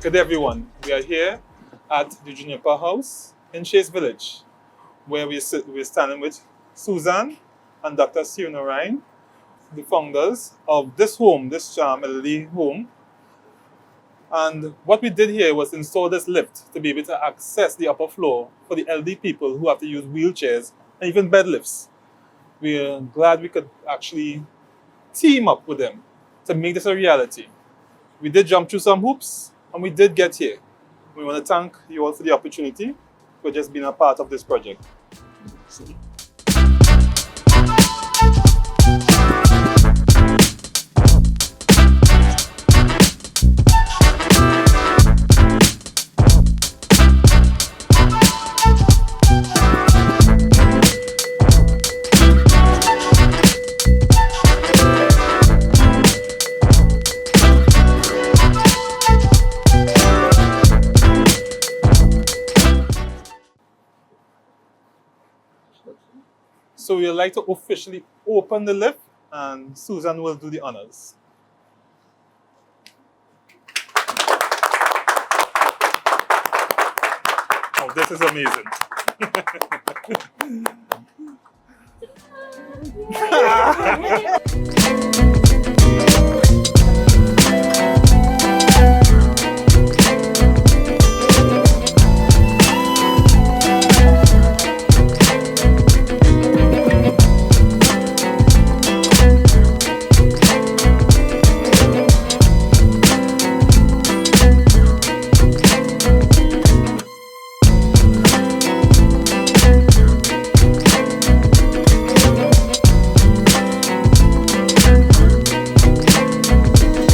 Good everyone. We are here at the Juniper House in Chase Village, where we're standing with Susan and Dr. Siona Ryan, the founders of this home, this elderly home. And what we did here was install this lift to be able to access the upper floor for the elderly people who have to use wheelchairs and even bed lifts. We're glad we could actually team up with them to make this a reality. We did jump through some hoops and we did get here. We want to thank you all for the opportunity for just being a part of this project. So we would like to officially open the lift and Susan will do the honors. Oh, this is amazing.